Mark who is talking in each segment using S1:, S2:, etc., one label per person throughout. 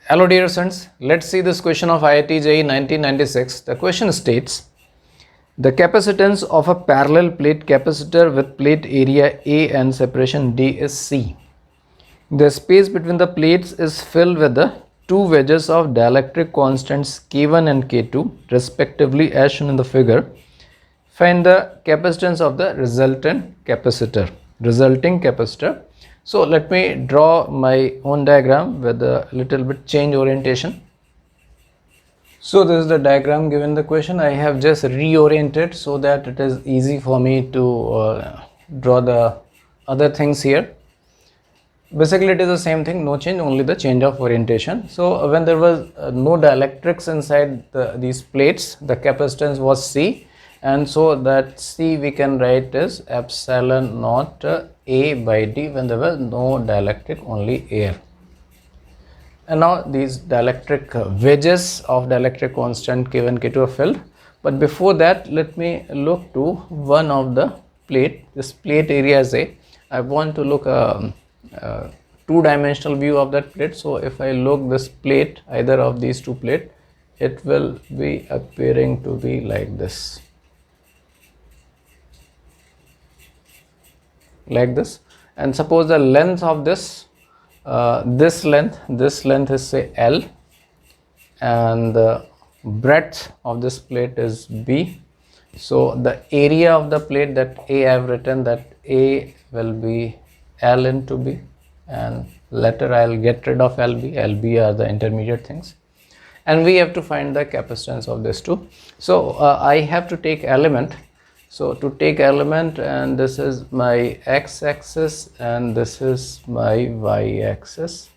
S1: Hello dear students, let's see this question of IIT JEE 1996. The question states, the capacitance of a parallel plate capacitor with plate area A and separation D is C. The space between the plates is filled with the two wedges of dielectric constants K1 and K2 respectively as shown in the figure. Find the capacitance of the resulting capacitor. So let me draw my own diagram with a little bit change orientation. So this is the diagram given the question. I have just reoriented so that it is easy for me to draw the other things here. Basically it is the same thing, no change, only the change of orientation. So when there was no dielectrics inside these plates, the capacitance was C, and so that C we can write as epsilon naught A by D when there was no dielectric, only air. And now these dielectric wedges of dielectric constant K1, K2 are filled. But before that, let me look to one of the plate. This plate area is A. I want to look two-dimensional view of that plate. So if I look this plate, either of these two plates, it will be appearing to be like this. Like this. And suppose the length of this length is say L, and the breadth of this plate is B. So the area of the plate, that A I have written, that A will be L into B, and later I will get rid of LB. LB are the intermediate things, and we have to find the capacitance of this two. So I have to take element. So to take element, and this is my x-axis and this is my y-axis.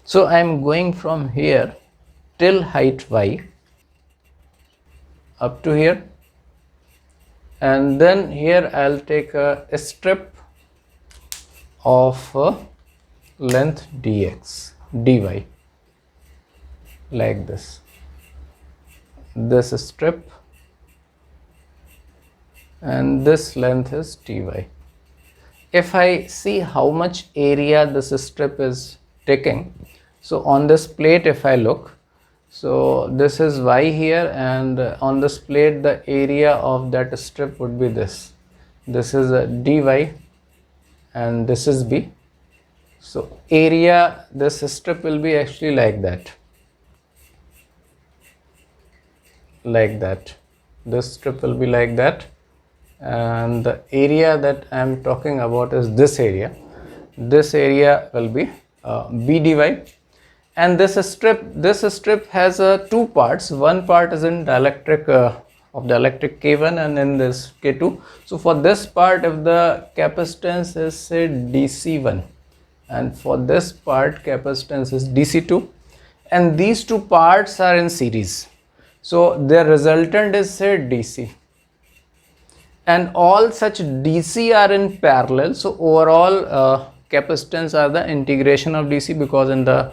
S1: So I am going from here till height y up to here, and then here I'll take a strip of length dx dy like this strip, and this length is ty. If I see how much area this strip is taking, so on this plate if I look, so this is y here, and on this plate the area of that strip would be this is a dy, and this is b. So area, this strip will be actually like that. This strip will be like that, and the area that I am talking about is this area. This area will be b dy, and this strip has two parts. One part is in dielectric of dielectric K1 and in this K2. So for this part, if the capacitance is say DC1, and for this part capacitance is DC2, and these two parts are in series, so their resultant is say DC, and all such DC are in parallel. So overall capacitance are the integration of DC, because in the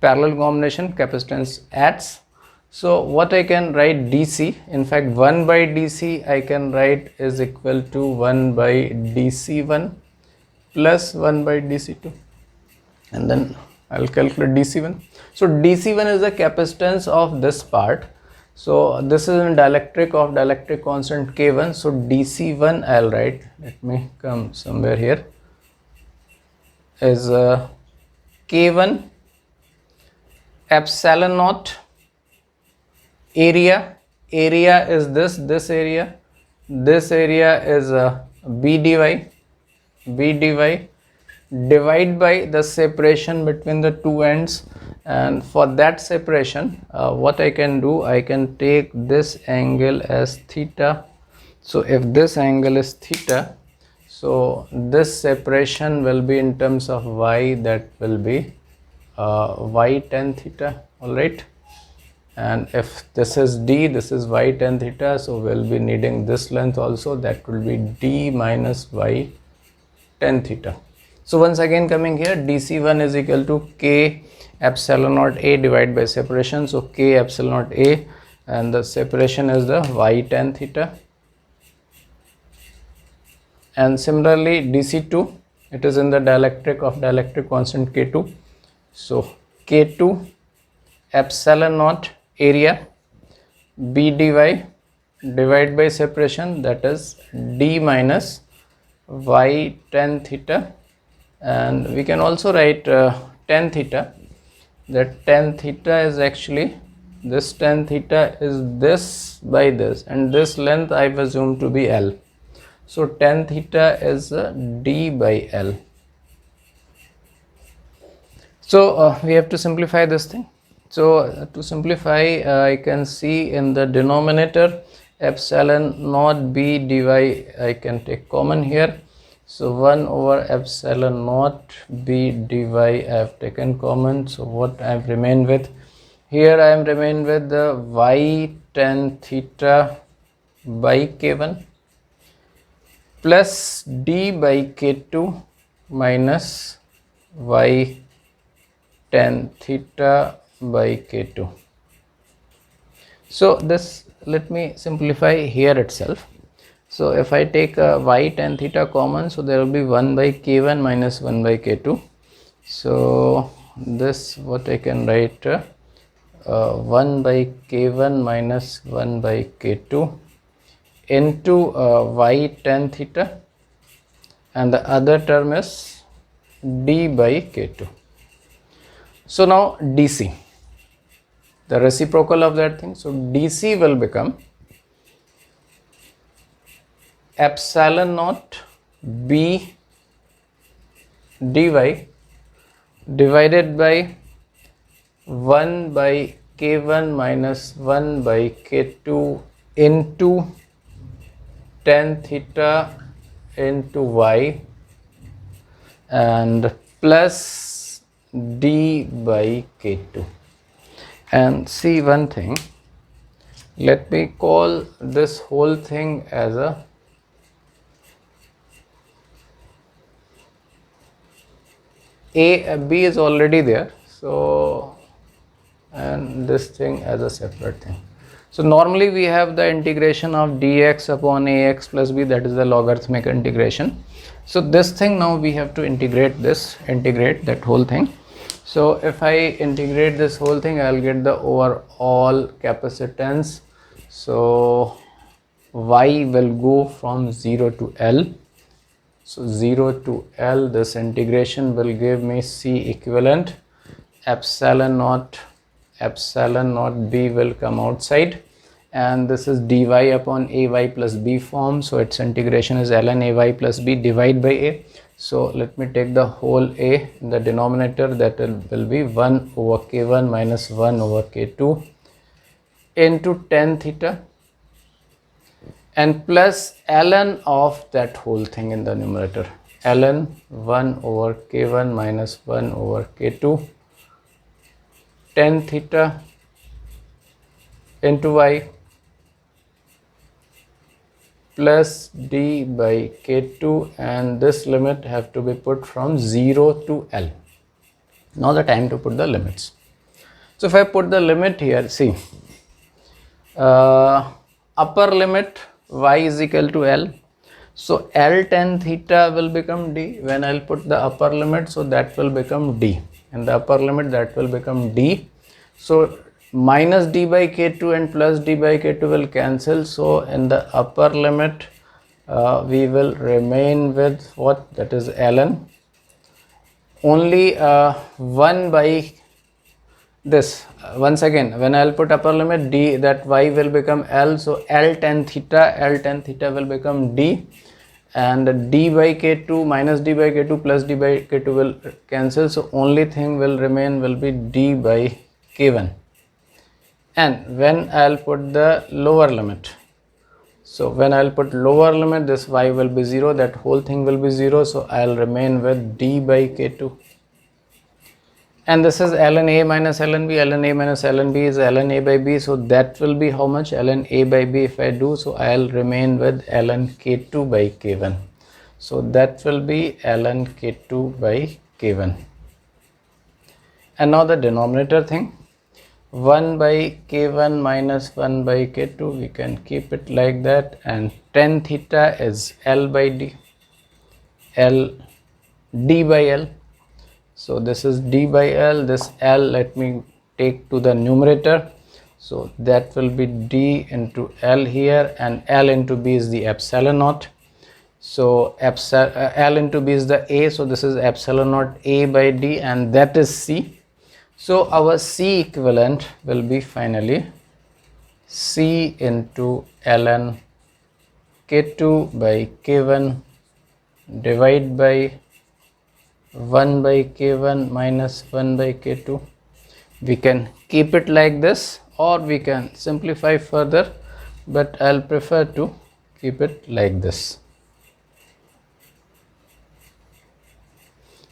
S1: parallel combination capacitance adds. So what I can write DC, in fact 1 by DC I can write is equal to 1 by DC1 plus 1 by DC2, and then I'll calculate DC1. So DC1 is the capacitance of this part. So this is in dielectric of dielectric constant K1. So DC1 I'll write, let me come somewhere here, is K1 epsilon naught area is this area is b dy divide by the separation between the two ends. And for that separation, what I can do, I can take this angle as theta. So if this angle is theta, so this separation will be in terms of y, that will be y tan theta, alright. And if this is d, this is y tan theta, so we'll be needing this length also, that will be d minus y tan theta. So once again coming here, DC1 is equal to K epsilon naught A divided by separation. So K epsilon naught A, and the separation is the y tan theta. And similarly DC2, It is in the dielectric of dielectric constant K2. So K2 epsilon naught area B dy divide by separation, that is d minus y tan theta, and we can also write tan theta, that tan theta is actually, this tan theta is this by this, and this length I have assumed to be L. So tan theta is d by L. So we have to simplify this thing. So to simplify, I can see in the denominator epsilon naught b dy I can take common here. So 1 over epsilon naught b dy I have taken common. So what I have remained with? Here I am remained with the y tan theta by k1 plus d by k2 minus y tan theta by k2. So this, let me simplify here itself. So if I take y tan theta common, so there will be 1 by k1 minus 1 by k2. So this, what I can write, 1 by k1 minus 1 by k2 into y tan theta, and the other term is d by k2. So now dc, the reciprocal of that thing, so dc will become epsilon naught b dy divided by 1 by k1 minus 1 by k2 into tan theta into y and plus d by k2. And see one thing, let me call this whole thing as a b is already there, so, and this thing as a separate thing. So normally we have the integration of dx upon ax plus b, that is the logarithmic integration. So this thing now we have to integrate this, integrate that whole thing. So if I integrate this whole thing, I will get the overall capacitance. So y will go from 0 to L. So 0 to L, this integration will give me C equivalent. Epsilon naught b will come outside, and this is dy upon ay plus b form. So its integration is ln ay plus b divided by a. So let me take the whole a in the denominator, that will be 1 over k1 minus 1 over k2 into tan theta and plus ln of that whole thing in the numerator, ln 1 over k1 minus 1 over k2 tan theta into y plus d by k2, and this limit have to be put from 0 to L. Now the time to put the limits. So if I put the limit here, see, upper limit y is equal to L. So L tan theta will become d. When I'll put the upper limit, so that will become d. And the upper limit, that will become d. So minus d by k2 and plus d by k2 will cancel. So in the upper limit, we will remain with what? That is ln. Only 1 by this. Once again, when I'll put upper limit d, that y will become L. So L tan theta will become d. And d by k2 minus d by k2 plus d by k2 will cancel. So only thing will remain will be d by k1. And when I'll put the lower limit, so when I'll put lower limit, this y will be 0, that whole thing will be 0. So I'll remain with d by k2. And this is ln a minus ln b. Ln a minus ln b is ln a by b. So that will be how much? Ln a by b if I do. So I'll remain with ln k2 by k1. So that will be ln k2 by k1. And now the denominator thing. 1 by k1 minus 1 by k2, we can keep it like that, and tan theta is L by d, L d by L. So this is d by L, this L let me take to the numerator. So that will be d into L here, and L into B is the epsilon naught. So L into B is the A, so this is epsilon naught A by D, and that is C. So our C equivalent will be finally C into ln K2 by K1 divide by 1 by K1 minus 1 by K2. We can keep it like this, or we can simplify further, but I'll prefer to keep it like this.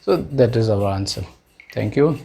S1: So that is our answer. Thank you.